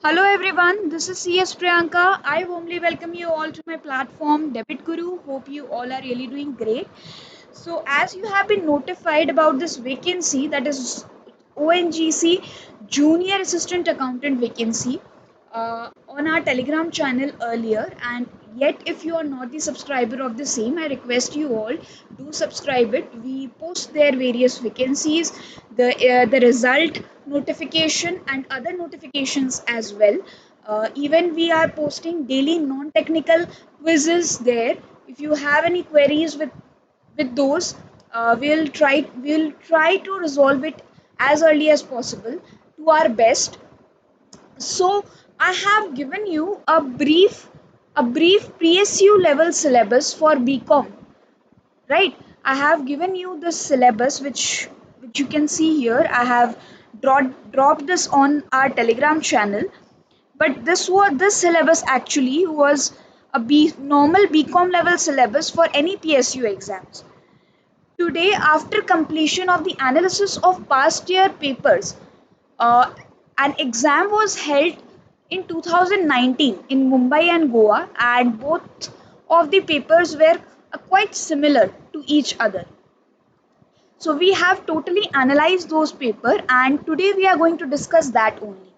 Hello everyone, this is CS Priyanka. I warmly welcome you all to my platform Debit Guru. Hope you all are really doing great. So, as you have been notified about this vacancy, that is ONGC Junior Assistant Accountant vacancy, on our Telegram channel earlier, and yet if you are not the subscriber of the same, I request you all do subscribe it. We post their various vacancies, the result notification and other notifications as well. Even we are posting daily non-technical quizzes there. If you have any queries with those, we'll try to resolve it as early as possible to our best. So I have given you a brief PSU level syllabus for BCom, right? I have given you the syllabus which you can see here. I have dropped this on our Telegram channel, but this syllabus actually was a normal BCom level syllabus for any PSU exams. Today, after completion of the analysis of past year papers, uh, an exam was held in 2019 in Mumbai and Goa, and both of the papers were quite similar to each other. So we have totally analyzed those papers, and today we are going to discuss that only.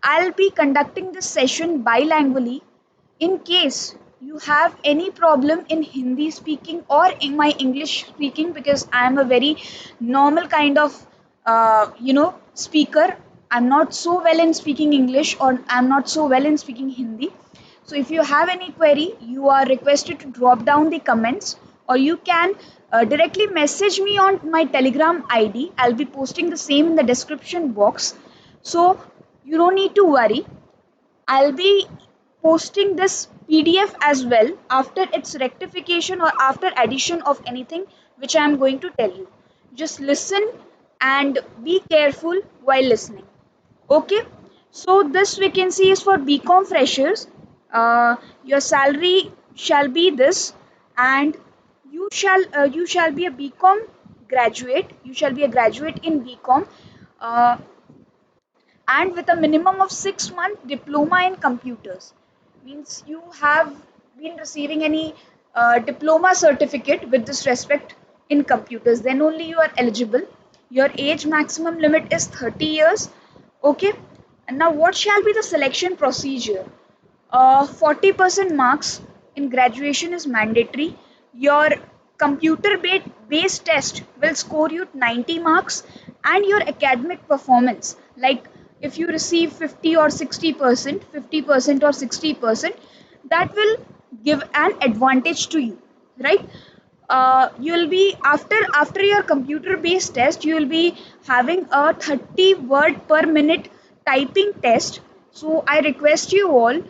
I'll be conducting this session bilingually. In case you have any problem in Hindi speaking or in my English speaking, because I am a very normal kind of speaker. I'm not so well in speaking English or I'm not so well in speaking Hindi. So if you have any query, you are requested to drop down the comments, or you can directly message me on my Telegram ID. I'll be posting the same in the description box. So you don't need to worry. I'll be posting this PDF as well after its rectification or after addition of anything which I am going to tell you. Just listen and be careful while listening. Okay, so this vacancy is for BCom freshers. Your salary shall be this, and you shall be a BCom graduate. You shall be a graduate in BCom. Uh, and with a minimum of 6 month diploma in computers, means you have been receiving any diploma certificate with this respect in computers, then only you are eligible. Your age maximum limit is 30 years. Okay, and now what shall be the selection procedure? 40% marks in graduation is mandatory. Your based test will score you 90 marks, and your academic performance, like if you receive 50 or 60%, 50% or 60%, that will give an advantage to you, right? You'll be after your computer based test, you will be having a 30 word per minute typing test. So I request you all,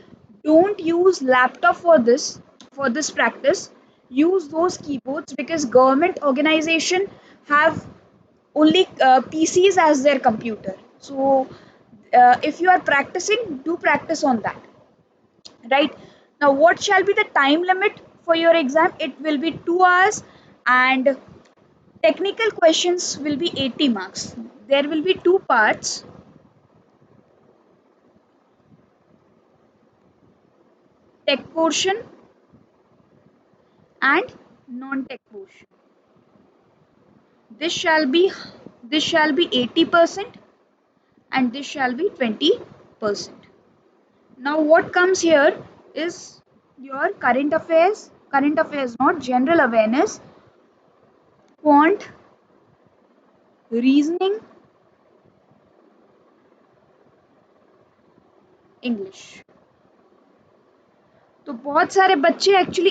don't use laptop for this practice. Use those keyboards, because government organization have only PCs as their computer. So if you are practicing, do practice on that, right? Now what shall be the time limit for your exam? It will be 2 hours, and technical questions will be 80 marks. There will be two parts: tech portion and non-tech portion. This shall be 80%, and this shall be 20%. Now what comes here is your current affairs, not general awareness, quant, reasoning, English. तो बहुत सारे बच्चे actually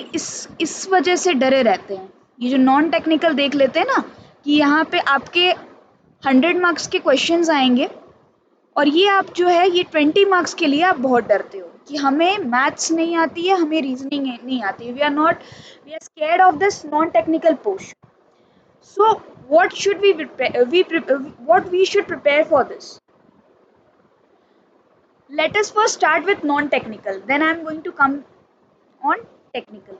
इस वजह से डरे रहते हैं। ये जो नॉन टेक्निकल देख लेते हैं ना, कि यहाँ पे आपके 100 मार्क्स के क्वेश्चंस आएंगे, और ये आप जो है ये 20 मार्क्स के लिए आप बहुत डरते हो कि हमें मैथ्स नहीं आती है, हमें रीजनिंग नहीं आती है। We are scared of this non technical portion. So what should we prepare, what we should prepare for this? Let us first start with non technical, then I am going to come on technical.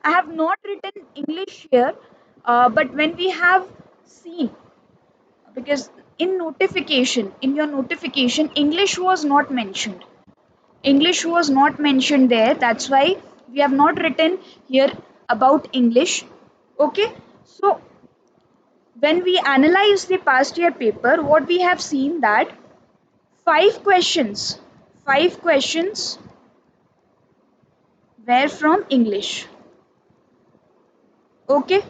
I have not written English here, but when we have seen, because in your notification, English was not mentioned. English was not mentioned there. That's why we have not written here about English. Okay. So when we analyze the past year paper, what we have seen that five questions, five questions were from English. Okay.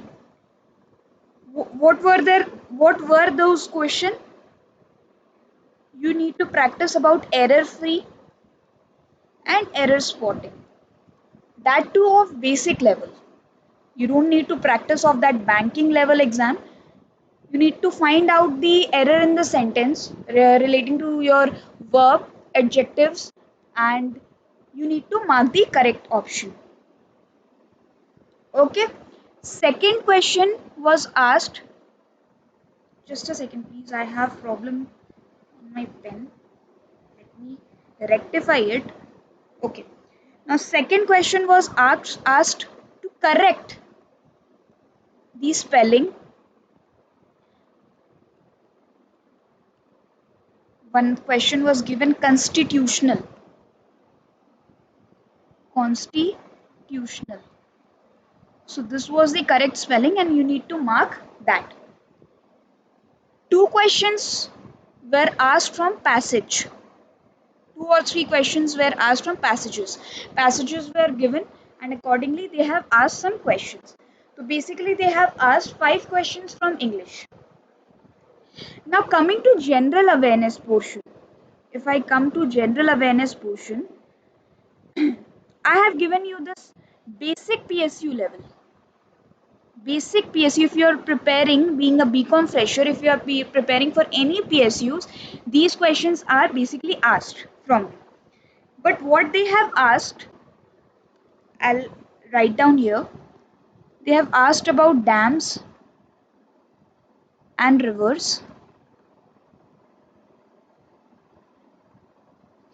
What were there? What were those questions? You need to practice about error free and error spotting. That too of basic level. You don't need to practice of that banking level exam. You need to find out the error in the sentence relating to your verb, adjectives, and you need to mark the correct option. Okay. Second question was asked. Just a second, please. I have problem on my pen. Let me rectify it. Okay. Now, second question was asked to correct the spelling. One question was given constitutional. Constitutional. So this was the correct spelling and you need to mark that. Two questions were asked from passage. Two or three questions were asked from passages. Passages were given and accordingly they have asked some questions. So basically they have asked five questions from English. Now coming to general awareness portion. If I come to general awareness portion, I have given you this basic PSU level. Basic PSU, if you are preparing, being a BCom fresher, if you are preparing for any PSUs, these questions are basically asked from you. But what they have asked, I'll write down here. They have asked about dams and rivers,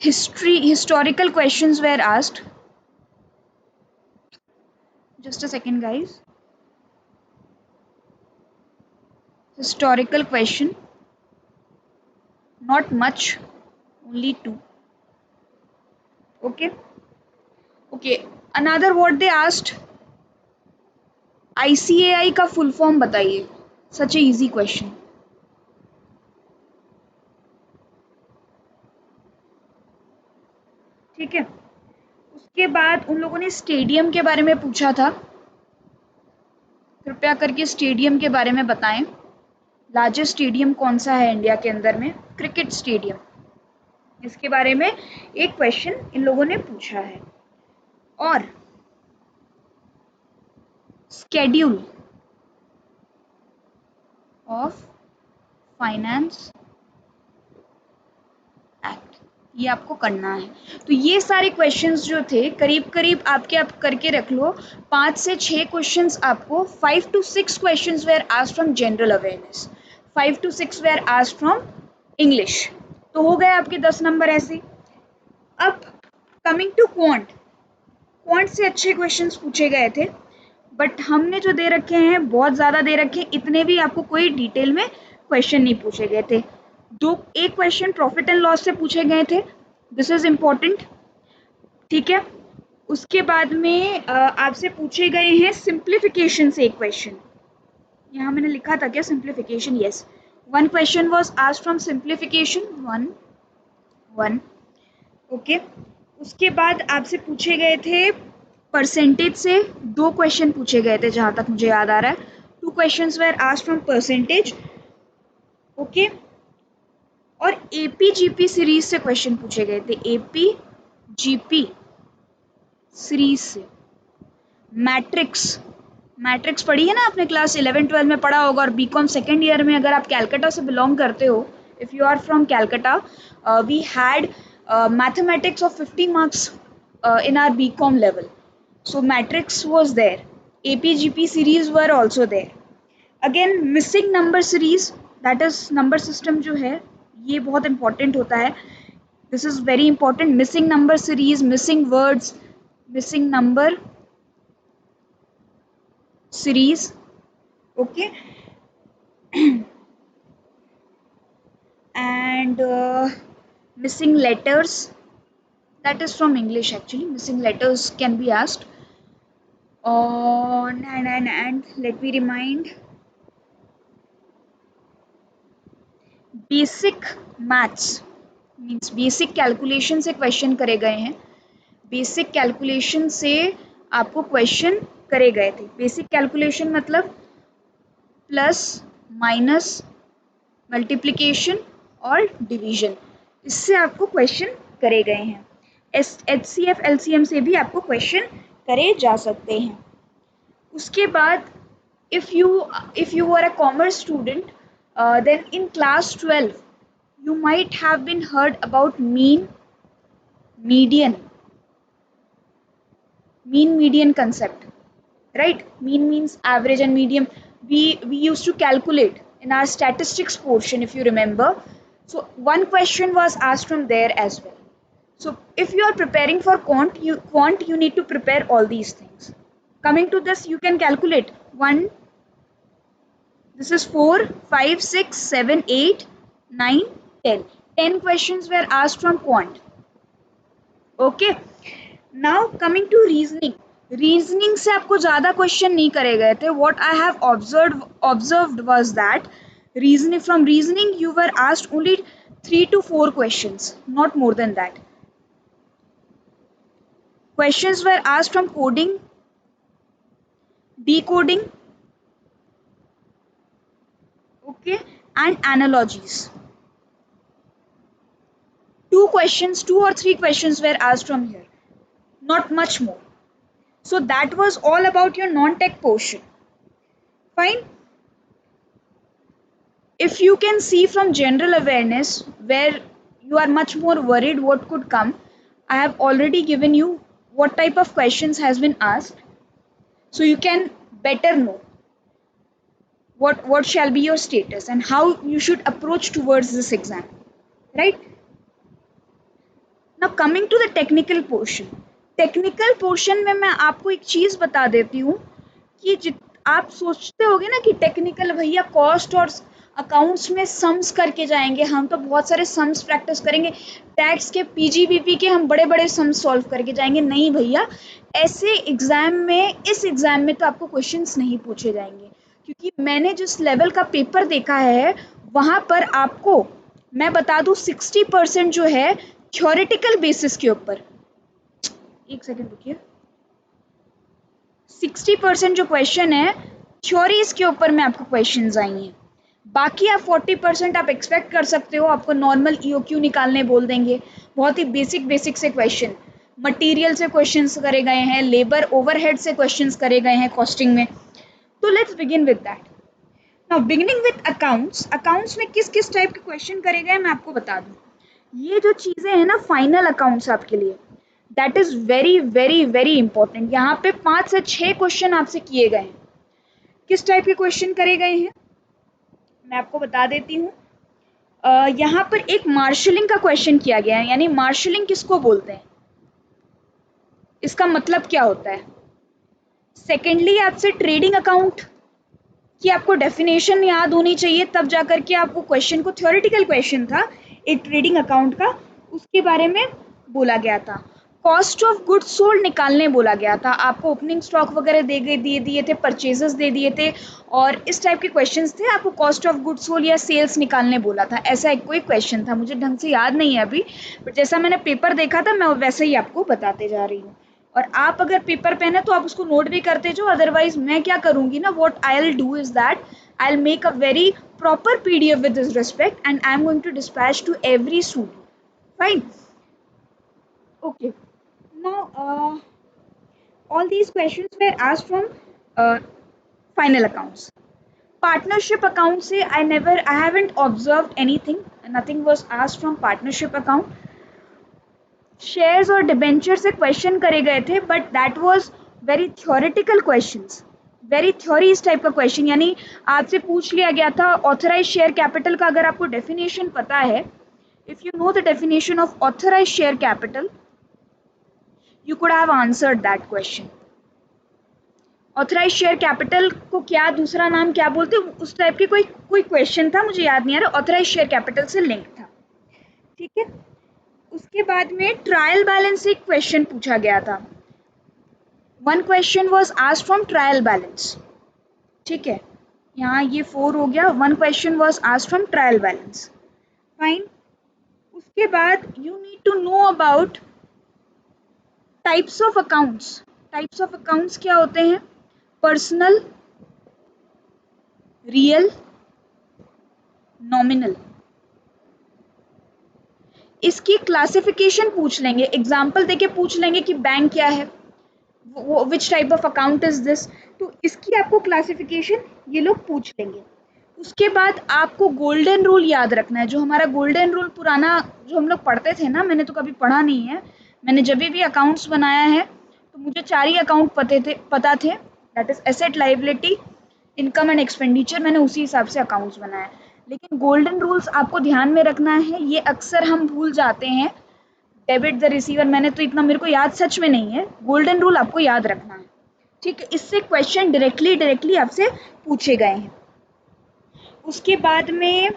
historical questions were asked. Just a second, guys. Historical question, not much, only two. Okay. Okay. Another what they asked, ICAI का full form बताइए. सच a easy question. ठीक है. उसके बाद उन लोगों ने stadium के बारे में पूछा था. कृपया करके स्टेडियम के बारे में बताएं. लार्जेस्ट स्टेडियम कौन सा है इंडिया के अंदर में? Cricket stadium. इसके बारे में एक क्वेश्चन इन लोगों ने पूछा है. और स्केड्यूल ऑफ फाइनेंस एक्ट, ये आपको करना है. तो ये सारे क्वेश्चंस जो थे करीब करीब आपके आप करके रख लो. 5 से 6 क्वेश्चंस आपको, 5 to 6 questions were asked from general awareness, 5 to 6 were asked from English. तो हो गए आपके 10 नंबर ऐसे. अब कमिंग टू क्वांट, क्वांट से अच्छे क्वेश्चंस पूछे गए थे बट हमने जो दे रखे हैं बहुत ज़्यादा दे रखे हैं. इतने भी आपको कोई डिटेल में क्वेश्चन नहीं पूछे गए थे. एक क्वेश्चन प्रॉफिट एंड लॉस से पूछे गए थे. This is important. ठीक है. उसके बाद में आपसे पूछे गए हैं सिंप्लीफिकेशन से एक क्वेश्चन. यहाँ मैंने लिखा था क्या simplification? Yes, one question was asked from simplification. One. Okay. उसके बाद आपसे पूछे गए थे परसेंटेज से. दो क्वेश्चन पूछे गए थे जहाँ तक मुझे याद आ रहा है. Two questions were asked from percentage. Okay. और एपीजीपी सीरीज से क्वेश्चन पूछे गए थे. एपीजीपी सीरीज से. मैट्रिक्स, मैट्रिक्स पढ़ी है ना आपने, क्लास 11-12 में पढ़ा होगा. और बीकॉम सेकेंड ईयर में अगर आप कैलकाटा से बिलोंग करते हो, if you are from Calcutta, we had mathematics of 50 marks in our BCom level. So matrix was there. APGP series were also there. Again missing number series, that is number system जो है ये बहुत important होता है. This is very important. Missing number series, missing words, missing number series. Okay. and missing letters. That is from English actually. Missing letters can be asked. On and let me remind, basic maths means basic calculation से question करे गए हैं. Basic calculation से आपको question करे गए थे. Basic calculation मतलब प्लस माइनस मल्टीप्लिकेशन और डिवीजन, इससे आपको क्वेश्चन करे गए हैं. HCF LCM से भी आपको क्वेश्चन करे जा सकते हैं. उसके बाद if you are a commerce student, then in class 12 you might have been heard about median median concept, right? Mean means average and median. We used to calculate in our statistics portion, if you remember. So one question was asked from there as well. So if you are preparing for quant you need to prepare all these things. Coming to this, you can calculate 1, this is 4, 5, 6, 7, 8, 9, 10. 10 questions were asked from quant. Okay. Now coming to reasoning. Reasoning से आपको ज़्यादा question नहीं करे गए थे. What I have observed was that from reasoning you were asked only 3 to 4 questions, not more than that. Questions were asked from coding, decoding, okay, and analogies. 2 or 3 questions were asked from here, not much more. So that was all about your non-tech portion. Fine. If you can see from general awareness where you are much more worried what could come, I have already given you what type of questions has been asked. So you can better know what shall be your status and how you should approach towards this exam, right? Now coming to the technical portion. Technical portion में मैं आपको एक चीज़ बता देती हूँ कि आप सोचते होगे ना कि टेक्निकल भैया कॉस्ट और अकाउंट्स में सम्स करके जाएंगे, हम तो बहुत सारे सम्स प्रैक्टिस करेंगे, टैक्स के PGBP के हम बड़े बड़े सम्स सॉल्व करके जाएंगे. नहीं भैया, ऐसे एग्जाम में, इस एग्जाम में तो आपको क्वेश्चंस नहीं पूछे जाएंगे, क्योंकि मैंने जिस लेवल का पेपर देखा है वहाँ पर आपको मैं बता दूँ 60% जो है थ्योरेटिकल बेसिस के ऊपर, एक सेकेंड रुकिए, 60% जो क्वेश्चन है थ्योरीज के ऊपर में आपको क्वेश्चंस आई हैं. बाकी आप 40% आप एक्सपेक्ट कर सकते हो, आपको नॉर्मल EOQ निकालने बोल देंगे, बहुत ही बेसिक से क्वेश्चन. मटेरियल से क्वेश्चंस करे गए हैं, लेबर ओवरहेड से क्वेश्चंस करे गए हैं कॉस्टिंग में. तो let's begin with that. Now beginning with accounts. Accounts में किस किस टाइप के क्वेश्चन करे गए मैं आपको बता दूं. ये जो चीज़ें हैं ना फाइनल अकाउंट्स आपके लिए, that is very very very important. यहाँ पे 5 से 6 क्वेश्चन आपसे किए गए हैं. किस टाइप के क्वेश्चन करे गए हैं मैं आपको बता देती हूँ. यहाँ पर एक मार्शलिंग का क्वेश्चन किया गया है. यानी मार्शलिंग किसको बोलते हैं, इसका मतलब क्या होता है. सेकेंडली आपसे ट्रेडिंग अकाउंट की आपको डेफिनेशन याद होनी चाहिए, तब जा करके आपको क्वेश्चन को, थ्योरेटिकल क्वेश्चन था एक ट्रेडिंग अकाउंट का, उसके बारे में बोला गया था. कॉस्ट ऑफ गुड्स सोल्ड निकालने बोला गया था. आपको ओपनिंग स्टॉक वगैरह दिए थे, परचेजेस दे दिए थे, और इस टाइप के क्वेश्चंस थे. आपको कॉस्ट ऑफ गुड्स सोल्ड या सेल्स निकालने बोला था. ऐसा एक कोई क्वेश्चन था, मुझे ढंग से याद नहीं है अभी, बट जैसा मैंने पेपर देखा था मैं वैसे ही आपको बताते जा रही हूँ. और आप अगर पेपर पेन है तो आप उसको नोट भी करते जाओ. अदरवाइज मैं क्या करूँगी ना, what I will do is that I will make a very proper PDF with this respect, and I am going to dispatch to every student. Fine. Okay. Now, all these questions were asked from final accounts. Partnership account से I haven't observed anything. Nothing was asked from partnership account. Shares और debenture से question करे गए थे, but that was very theoretical questions, very theories type का question. यानी आपसे पूछ लिया गया था ऑथराइज शेयर कैपिटल का, अगर आपको डेफिनेशन पता है, if you know the definition of authorise share capital, you could have answered that question. Authorise share capital को क्या दूसरा नाम क्या बोलते हैं, उस टाइप की कोई क्वेश्चन था, मुझे याद नहीं आ रहा, ऑथराइज शेयर कैपिटल से लिंक था। ठीक है, उसके बाद में ट्रायल बैलेंस से एक क्वेश्चन पूछा गया था। One question was asked from trial balance. ठीक है, यहाँ ये 4 हो गया, one question was asked from trial balance. Fine. उसके बाद you need to know about types of accounts. Types of accounts क्या होते हैं? Personal, real, nominal. इसकी क्लासिफिकेशन पूछ लेंगे, एग्जाम्पल देके पूछ लेंगे कि बैंक क्या है, which type of account is this, तो इसकी आपको क्लासिफिकेशन ये लोग पूछ लेंगे। उसके बाद आपको गोल्डन रूल याद रखना है, जो हमारा गोल्डन रूल पुराना जो हम लोग पढ़ते थे ना, मैंने तो कभी पढ़ा नहीं है, मैंने जब भी अकाउंट्स बनाया है तो मुझे 4 ही अकाउंट पता थे, that is asset, liability, income and expenditure, मैंने उसी हिसाब से अकाउंट्स बनाया। लेकिन गोल्डन रूल्स आपको ध्यान में रखना है, ये अक्सर हम भूल जाते हैं। डेबिट द रिसीवर, मैंने तो इतना मेरे को याद सच में नहीं है, गोल्डन रूल आपको याद रखना है। ठीक है, इससे क्वेश्चन डायरेक्टली आपसे पूछे गए हैं। उसके बाद में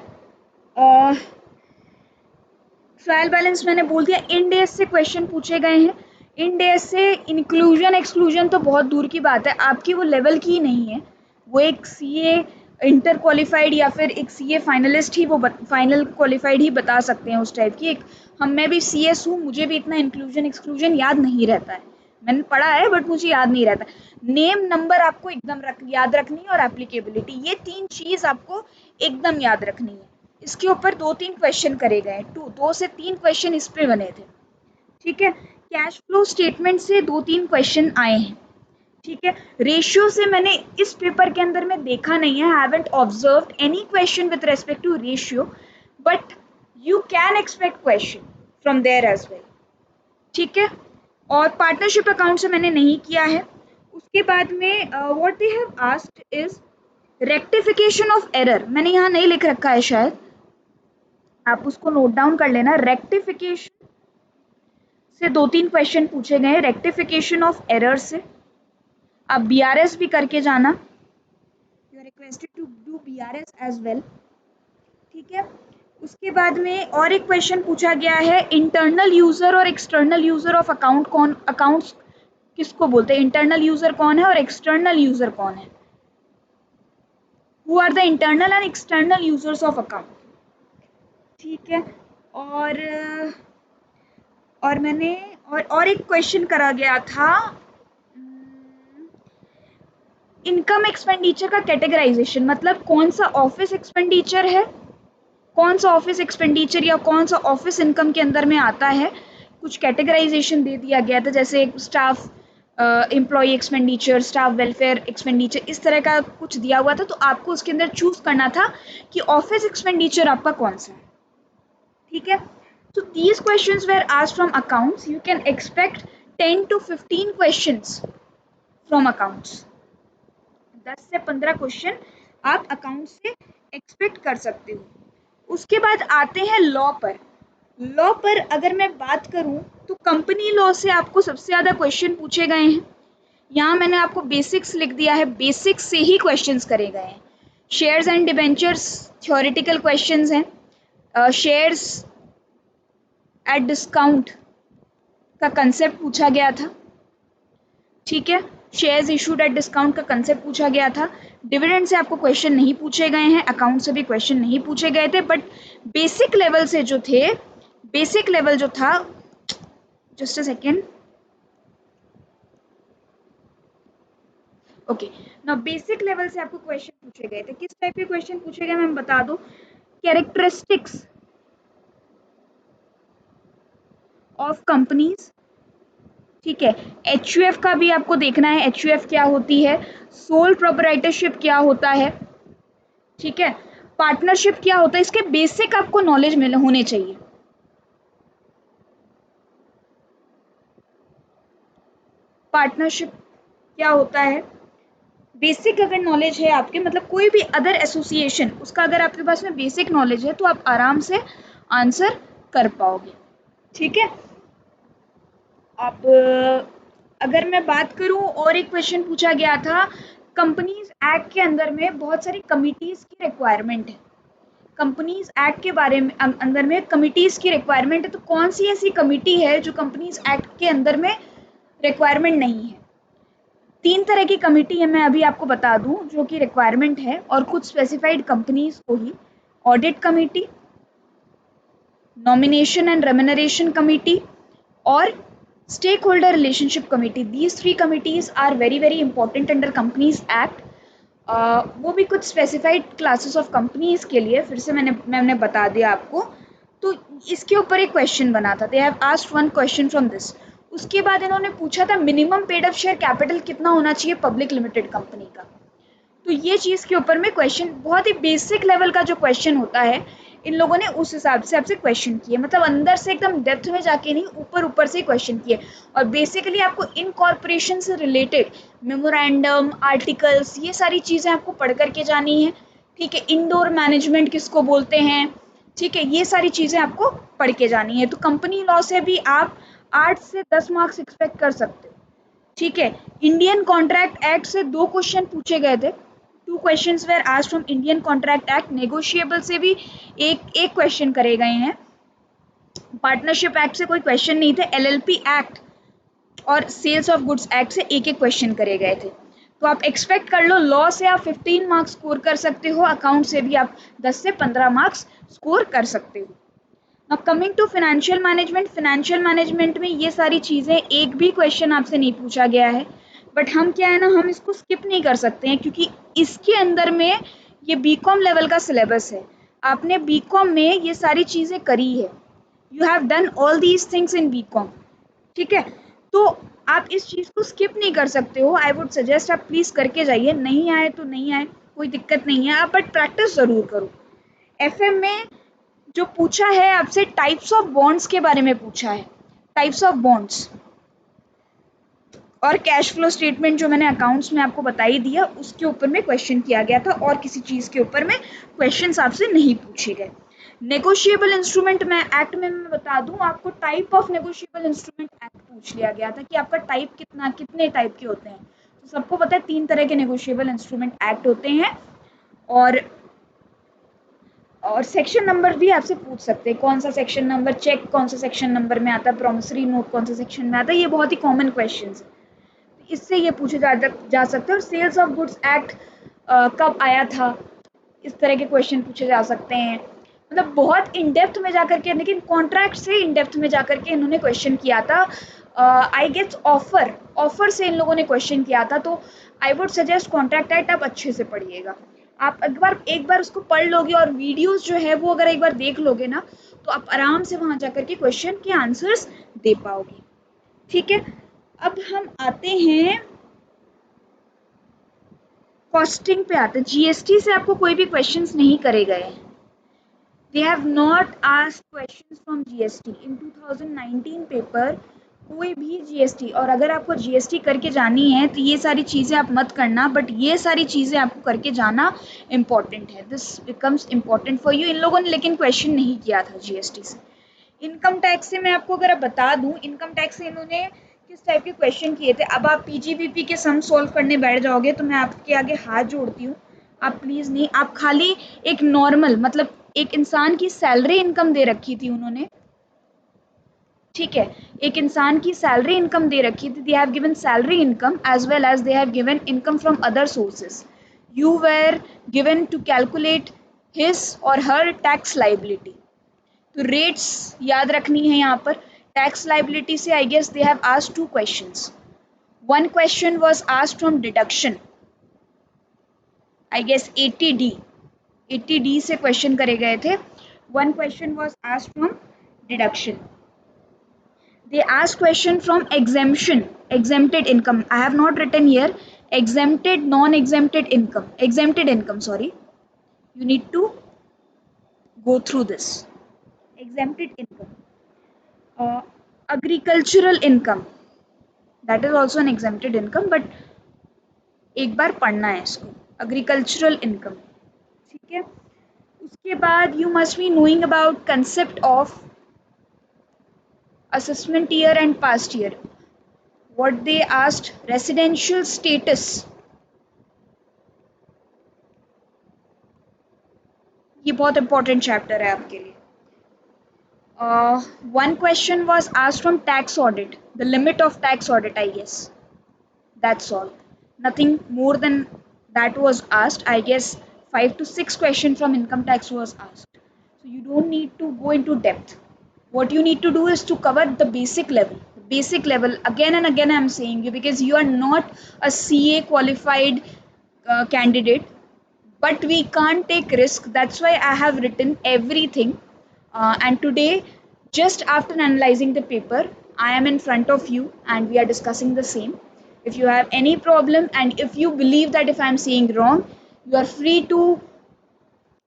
ट्रायल बैलेंस मैंने बोल दिया। इंड एस से क्वेश्चन पूछे गए हैं। इंड एस से इंक्लूजन एक्सक्लूजन तो बहुत दूर की बात है, आपकी वो लेवल की ही नहीं है, वो एक सीए इंटर क्वालिफाइड या फिर एक सीए फाइनलिस्ट ही वो फाइनल क्वालिफाइड ही बता सकते हैं उस टाइप की। एक मैं भी सीएस हूँ, मुझे भी इतना इंक्लूजन एक्सक्लूजन याद नहीं रहता है, मैंने पढ़ा है बट मुझे याद नहीं रहता। नेम नंबर आपको एकदम याद रखनी है, और एप्लीकेबिलिटी, ये 3 चीज़ आपको एकदम याद रखनी है। इसके ऊपर 2-3 क्वेश्चन करे गए, 2 से 3 क्वेश्चन इस पे बने थे। ठीक है, कैश फ्लो स्टेटमेंट से 2-3 क्वेश्चन आए हैं। ठीक है, रेशियो से मैंने इस पेपर के अंदर में देखा नहीं है, haven't observed any question with respect to ratio, but you can expect question from there as well. ठीक है, और पार्टनरशिप अकाउंट से मैंने नहीं किया है। उसके बाद में what they have asked is rectification of error, मैंने यहाँ नहीं लिख रखा है, शायद आप उसको नोट डाउन कर लेना। रेक्टिफिकेशन से 2-3 क्वेश्चन पूछे गए, रेक्टिफिकेशन ऑफ एरर से। आप बीआरएस भी करके जाना, you are requested to do BRS as well. ठीक है, उसके बाद में और एक क्वेश्चन पूछा गया है, इंटरनल यूजर और एक्सटर्नल यूजर ऑफ अकाउंट कौन, अकाउंट्स किसको बोलते हैं, इंटरनल यूजर कौन है और एक्सटर्नल यूजर कौन है, who are the internal and external users of account. ठीक है, और मैंने और एक क्वेश्चन करा गया था, इनकम एक्सपेंडिचर का कैटेगराइजेशन, मतलब कौन सा ऑफिस एक्सपेंडिचर है, कौन सा ऑफिस एक्सपेंडिचर या कौन सा ऑफिस इनकम के अंदर में आता है, कुछ कैटेगराइजेशन दे दिया गया था, जैसे staff employ expenditure, staff welfare expenditure, इस तरह का कुछ दिया हुआ था, तो आपको उसके अंदर चूज करना था कि ऑफिस एक्सपेंडिचर आपका कौन सा है। ठीक है, so these questions were asked from accounts, you can expect 10 to 15 questions from accounts, 10 से 15 क्वेश्चन आप अकाउंट से एक्सपेक्ट कर सकते हो। उसके बाद आते हैं लॉ पर। लॉ पर अगर मैं बात करूं तो कंपनी लॉ से आपको सबसे ज़्यादा क्वेश्चन पूछे गए हैं। यहाँ मैंने आपको बेसिक्स लिख दिया है, बेसिक्स से ही क्वेश्चंस करे गए हैं। Shares and debentures theoretical questions हैं। शेयर्स एट डिस्काउंट का कंसेप्ट पूछा गया था। ठीक है, शेयर्स इशूड एट डिस्काउंट का कंसेप्ट पूछा गया था। डिविडेंड से आपको क्वेश्चन नहीं पूछे गए हैं, अकाउंट से भी क्वेश्चन नहीं पूछे गए थे, बट बेसिक लेवल से जो थे, बेसिक लेवल जो था, जस्ट अ सेकेंड, ओके, ना बेसिक लेवल से आपको क्वेश्चन पूछे गए थे। किस टाइप के क्वेश्चन पूछे गए मैं बता दूं, कैरेक्टरिस्टिक्स ऑफ कंपनीज। ठीक है, एचयूएफ का भी आपको देखना है, एचयूएफ क्या होती है, सोल प्रोप्राइटरशिप क्या होता है, ठीक है, पार्टनरशिप क्या होता है, इसके बेसिक आपको नॉलेज मिल होने चाहिए। पार्टनरशिप क्या होता है, बेसिक अगर नॉलेज है आपके, मतलब कोई भी अदर एसोसिएशन, उसका अगर आपके पास में बेसिक नॉलेज है तो आप आराम से आंसर कर पाओगे। ठीक है, आप अगर मैं बात करूं, और एक क्वेश्चन पूछा गया था, कंपनीज एक्ट के अंदर में बहुत सारी कमिटीज की रिक्वायरमेंट है। कंपनीज एक्ट के बारे में अंदर में कमिटीज की रिक्वायरमेंट है, तो कौन सी ऐसी कमिटी है जो कंपनीज एक्ट के अंदर में रिक्वायरमेंट नहीं है? तीन तरह की कमिटी है, मैं अभी आपको बता दूं जो कि रिक्वायरमेंट है, और कुछ स्पेसिफाइड कंपनीज को ही। Audit committee, nomination and remuneration committee, और stake holder relationship committee. These three committees are very very important under companies act. वो भी कुछ स्पेसिफाइड क्लासेस ऑफ कंपनीज के लिए, फिर से मैंने बता दिया आपको। तो इसके ऊपर एक क्वेश्चन बना था, दे have asked one question from this. उसके बाद इन्होंने पूछा था minimum paid up share capital कितना होना चाहिए पब्लिक लिमिटेड कंपनी का। तो ये चीज़ के ऊपर में क्वेश्चन, बहुत ही बेसिक लेवल का जो क्वेश्चन होता है, इन लोगों ने उस हिसाब से आपसे क्वेश्चन किए, मतलब अंदर से एकदम डेप्थ में जाके नहीं, ऊपर ऊपर से क्वेश्चन किए। और बेसिकली आपको इनकॉर्पोरेशन से रिलेटेड मेमोरेंडम, आर्टिकल्स, ये सारी चीज़ें आपको पढ़ करके जानी है। ठीक है, इंडोर मैनेजमेंट किसको बोलते हैं, ठीक है, ये सारी चीज़ें आपको पढ़ के जानी है। तो कंपनी लॉ से भी आप 8 से 10 मार्क्स एक्सपेक्ट कर सकते हो। ठीक है, इंडियन कॉन्ट्रैक्ट एक्ट से 2 क्वेश्चन पूछे गए थे। 2 questions were asked from Indian contract act. Negotiable से भी एक क्वेश्चन करे गए हैं। पार्टनरशिप एक्ट से कोई क्वेश्चन नहीं थे। एलएलपी एक्ट और सेल्स ऑफ गुड्स एक्ट से एक क्वेश्चन करे गए थे। तो आप एक्सपेक्ट कर लो, लॉ से आप 15 मार्क्स स्कोर कर सकते हो, अकाउंट से भी आप 10 से 15 मार्क्स स्कोर कर सकते हो। Now coming to financial management. Financial management में ये सारी चीज़ें, एक भी क्वेश्चन आपसे नहीं पूछा गया है, बट हम क्या है ना, हम इसको स्किप नहीं कर सकते हैं, क्योंकि इसके अंदर में ये बीकॉम लेवल का सिलेबस है। आपने बीकॉम में ये सारी चीज़ें करी है, you have done all these things in BCom. ठीक है, तो आप इस चीज़ को स्किप नहीं कर सकते हो। आई वुड सजेस्ट आप प्लीज़ करके जाइए, नहीं आए तो नहीं आए, कोई दिक्कत नहीं है, आप बट प्रैक्टिस ज़रूर करो। एफएम में जो पूछा है आपसे, टाइप्स ऑफ बॉन्ड्स के बारे में पूछा है। टाइप्स ऑफ बॉन्ड्स और कैश फ्लो स्टेटमेंट, जो मैंने अकाउंट्स में आपको बता ही दिया, उसके ऊपर में क्वेश्चन किया गया था, और किसी चीज़ के ऊपर में क्वेश्चंस आपसे नहीं पूछे गए। नेगोशिएबल इंस्ट्रूमेंट में एक्ट में मैं बता दूं आपको, type of negotiable instrument act पूछ लिया गया था कि आपका टाइप कितने टाइप के होते हैं। तो सबको पता है 3 तरह के नेगोशिएबल इंस्ट्रूमेंट एक्ट होते हैं। और सेक्शन नंबर भी आपसे पूछ सकते हैं, कौन सा सेक्शन नंबर, चेक कौन सा सेक्शन नंबर में आता है, प्रोमिसरी नोट कौन सा सेक्शन में आता है। ये बहुत ही कॉमन क्वेश्चन है, इससे ये पूछे जा सकते हैं। और सेल्स ऑफ गुड्स एक्ट कब आया था, इस तरह के क्वेश्चन पूछे जा सकते हैं। मतलब बहुत इन डेप्थ में जाकर के, लेकिन कॉन्ट्रैक्ट से इन डेप्थ में जाकर के इन्होंने क्वेश्चन किया था। आई गेस ऑफर से इन लोगों ने क्वेश्चन किया था। तो I would suggest contract act आप अच्छे से पढ़िएगा। आप एक बार उसको पढ़ लोगे, और वीडियोस जो है वो अगर एक बार देख लोगे ना, तो आप आराम से वहाँ जाकर के क्वेश्चन के आंसर्स दे पाओगे। ठीक है, अब हम आते हैं कॉस्टिंग पे, आते हैं जीएसटी से। आपको कोई भी क्वेश्चंस नहीं करे गए। They have not asked questions from GST in 2019 paper. कोई भी जीएसटी, और अगर आपको जीएसटी करके जानी है तो ये सारी चीज़ें आप मत करना, बट ये सारी चीज़ें आपको करके जाना इम्पॉर्टेंट है। This becomes important for you. इन लोगों ने लेकिन क्वेश्चन नहीं किया था जीएसटी से। इनकम टैक्स से मैं आपको अगर बता दूं, इनकम टैक्स से इन्होंने किस टाइप के क्वेश्चन किए थे। अब आप पीजीबीपी के सम सॉल्व करने बैठ जाओगे तो मैं आपके आगे हाथ जोड़ती हूँ, आप प्लीज़ नहीं, आप खाली एक नॉर्मल, मतलब एक इंसान की सैलरी इनकम दे रखी थी उन्होंने। ठीक है, एक इंसान की सैलरी इनकम दे रखी थी। They have given salary income as well as they have given income from other sources. You were given to calculate his or her tax liability. तो रेट्स याद रखनी है यहाँ पर। टैक्स लाइबिलिटी से I guess they have asked 2 questions. One question was asked from deduction, I guess 80D से question करे गए थे। One question was asked from deduction. They ask question from exemption, exempted income. I have not written here exempted, non-exempted income, exempted income, sorry. You need to go through this. Exempted income. Agricultural income. That is also an exempted income, but एक बार पढ़ना है इसको, agricultural income. ठीक है, उसके बाद you must be knowing about concept of assessment year and past year. what they asked, residential status, ये बहुत important chapter है आपके लिए. One question was asked from tax audit, the limit of tax audit, I guess. That's all. Nothing more than that was asked. I guess 5 to 6 questions from income tax was asked. So you don't need to go into depth. What you need to do is to cover the basic level. Basic level, again and again I'm saying you, because you are not a CA qualified candidate, but we can't take risk. That's why I have written everything. And today, just after analyzing the paper, I am in front of you and we are discussing the same. If you have any problem and if you believe that if I am saying wrong, you are free to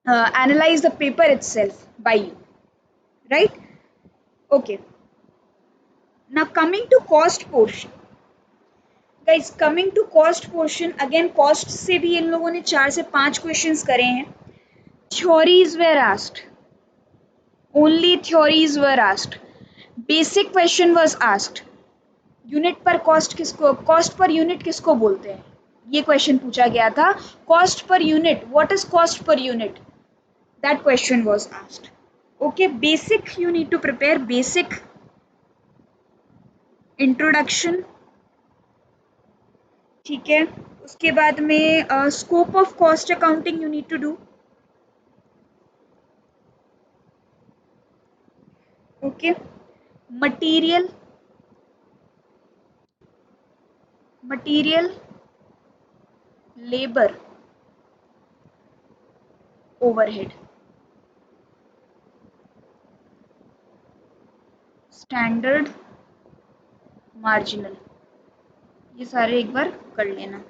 analyze the paper itself by you, right? Okay. Now coming to cost portion. Guys, coming to cost portion, again cost से भी इन लोगों ने 4 से 5 questions करे हैं. Theories were asked. Only theories were asked. Basic question was asked. Unit पर cost किसको, cost per unit किसको बोलते हैं, ये क्वेश्चन पूछा गया था. Cost per unit, what is cost per unit, that question was asked. Okay, basic you need to prepare, basic introduction. ठीक है, उसके बाद में scope of cost accounting you need to do. Okay, material labour overhead, standard marginal, ये सारे एक बार कर लेना.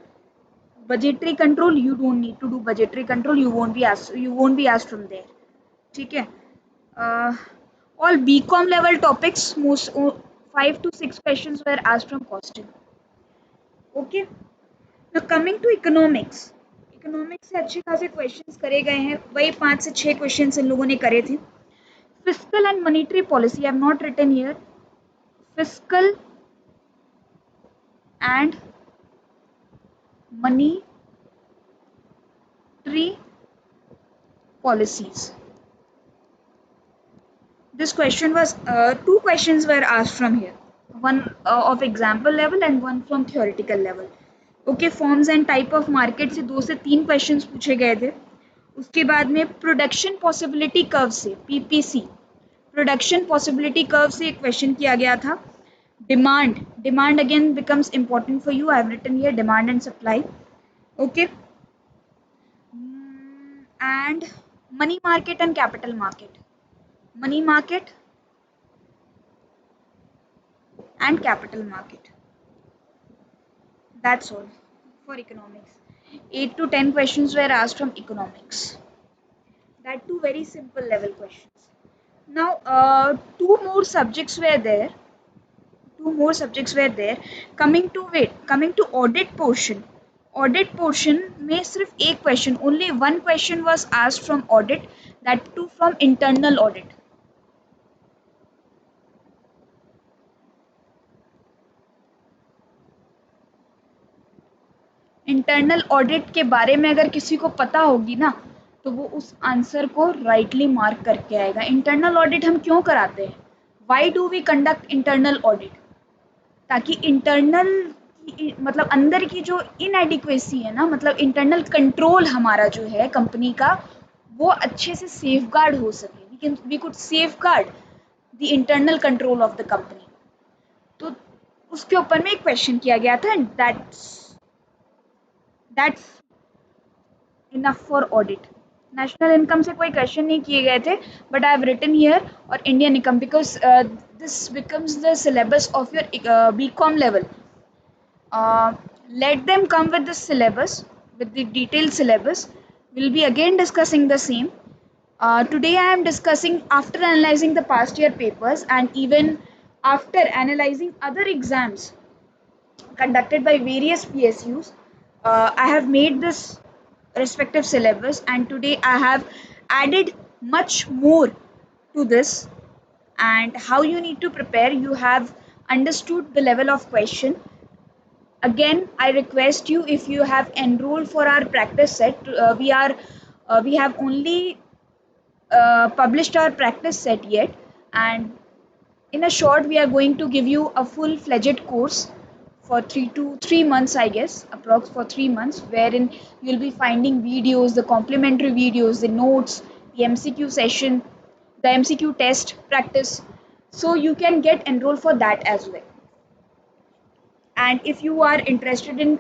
Budgetary control, you don't need to do budgetary control, you won't be asked from there. ठीक है, all BCom level topics, most 5 to 6 questions were asked from costing. Okay, now coming to economics. Economics से अच्छे खासे questions करे गए हैं, वही 5 से 6 क्वेश्चंस इन लोगों ने करे थे. Fiscal and monetary policy, I have not written here. Fiscal and monetary policies. This question was 2 questions were asked from here, one of example level and one from theoretical level. Okay, forms and type of market से 2 से 3 questions पूछे गए थे. उसके बाद में production possibility curve से, PPC production possibility curve से एक क्वेश्चन किया गया था. Demand again becomes important for you, I have written here demand and supply. Okay, and money market and capital market, money market and capital market. That's all for economics. 8 to 10 questions were asked from economics, that too very simple level questions. Now two more subjects were there. Coming to audit portion. Audit portion में सिर्फ एक question, only one question was asked from audit, that too from internal audit. Internal audit के बारे में अगर किसी को पता होगी ना, तो वो उस आंसर को राइटली मार्क करके आएगा. इंटरनल ऑडिट हम क्यों कराते हैं, why do we conduct internal audit, ताकि इंटरनल मतलब अंदर की जो इनएडिक्वेसी है ना, मतलब इंटरनल कंट्रोल हमारा जो है कंपनी का, वो अच्छे से सेफगार्ड हो सके. We could safeguard the internal control of the company. तो उसके ऊपर में एक क्वेश्चन किया गया था, and that's enough for audit. National income से कोई क्वेश्चन नहीं किए गए थे, but I have written here, और Indian income, because this becomes the syllabus of your BCom level. Let them come with the syllabus, with the detailed syllabus. We'll be again discussing the same. Today I am discussing after analyzing the past year papers and even after analyzing other exams conducted by various PSUs. I have made this respective syllabus, and today I have added much more to this. And how you need to prepare, you have understood the level of question. Again, I request you, if you have enrolled for our practice set, we have only published our practice set yet, and in a short we are going to give you a full fledged course for 3 to 3 months, I guess approx for 3 months, wherein you'll be finding videos, the complementary videos, the notes, the MCQ session, the MCQ test practice, so you can get enrolled for that as well. And if you are interested in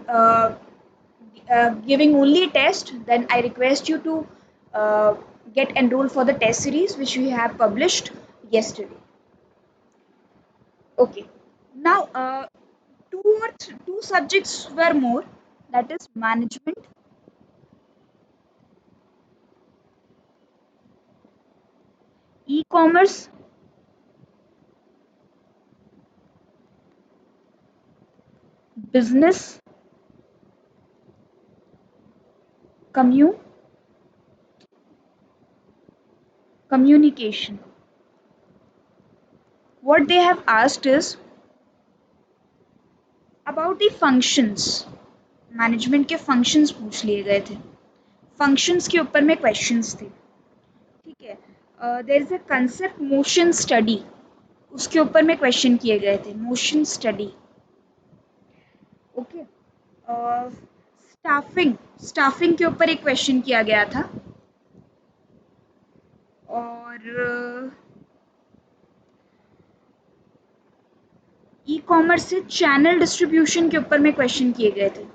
giving only test, then I request you to uh, get enrolled for the test series which we have published yesterday. Okay. Now, two subjects were more, that is management, e-commerce, business, commu communication. What they have asked is about the functions. Management के functions पूछ लिए गए थे, functions के ऊपर में questions थे, ठीक है। There is a concept motion study, उसके ऊपर में क्वेश्चन किए गए थे, motion study. Okay. Staffing, staffing के ऊपर एक क्वेश्चन किया गया था, और ई कॉमर्स से चैनल डिस्ट्रीब्यूशन के ऊपर में क्वेश्चन किए गए थे।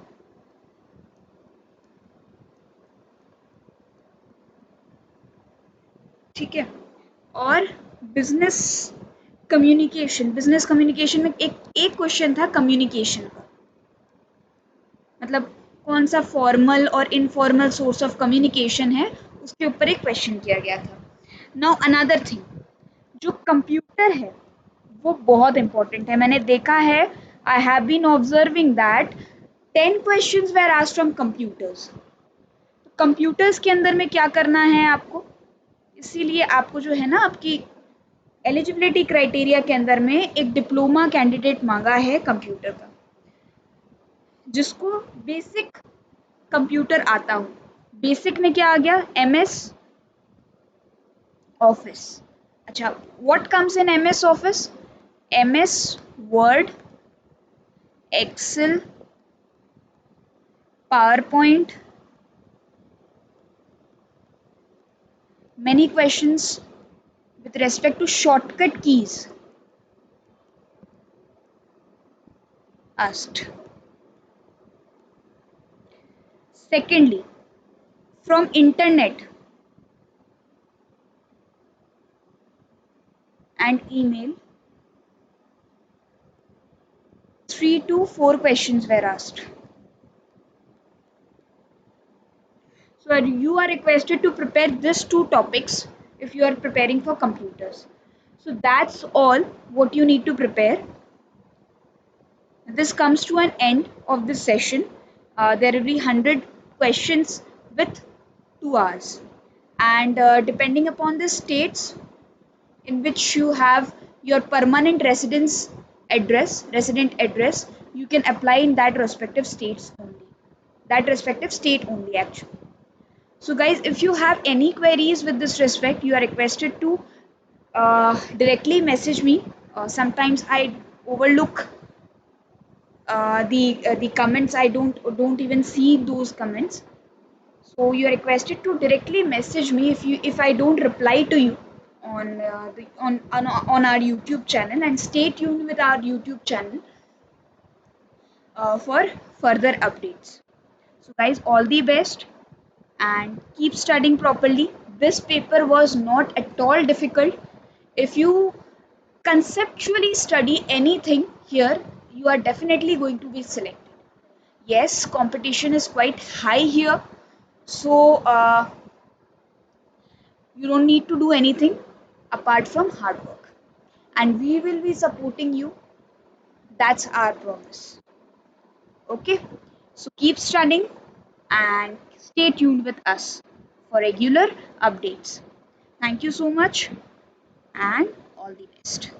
ठीक है। और बिजनेस कम्युनिकेशन, बिजनेस कम्युनिकेशन में एक एक क्वेश्चन था कम्युनिकेशन का, मतलब कौन सा फॉर्मल और इनफॉर्मल सोर्स ऑफ कम्युनिकेशन है, उसके ऊपर एक क्वेश्चन किया गया था। नाउ अनदर थिंग, जो कंप्यूटर है वो बहुत इंपॉर्टेंट है, मैंने देखा है, I have been observing that 10 questions were asked from computers. Computers के अंदर में क्या करना है आपको, इसीलिए आपको जो है ना, आपकी एलिजिबिलिटी क्राइटेरिया के अंदर में एक डिप्लोमा कैंडिडेट मांगा है कंप्यूटर का, जिसको बेसिक कंप्यूटर आता हो। बेसिक में क्या आ गया, MS ऑफिस। अच्छा, what comes in MS office, MS word, excel, power point, many questions with respect to shortcut keys asked. Secondly, from internet and email, 3 to 4 questions were asked. So you are requested to prepare these two topics if you are preparing for computers. So that's all what you need to prepare. This comes to an end of this session. There will be 100 questions with 2 hours. And depending upon the states in which you have your permanent resident address, you can apply in that respective states only. That respective state only actually. So guys, if you have any queries with this respect, you are requested to directly message me. Sometimes I overlook the comments. I don't even see those comments. So you are requested to directly message me if I don't reply to you on on our YouTube channel, and stay tuned with our YouTube channel for further updates. So guys, all the best and keep studying properly. This paper was not at all difficult. If you conceptually study anything here, you are definitely going to be selected. Yes, competition is quite high here, so you don't need to do anything apart from hard work, and we will be supporting you. That's our promise. Okay, so keep studying and stay tuned with us for regular updates. Thank you so much and all the best.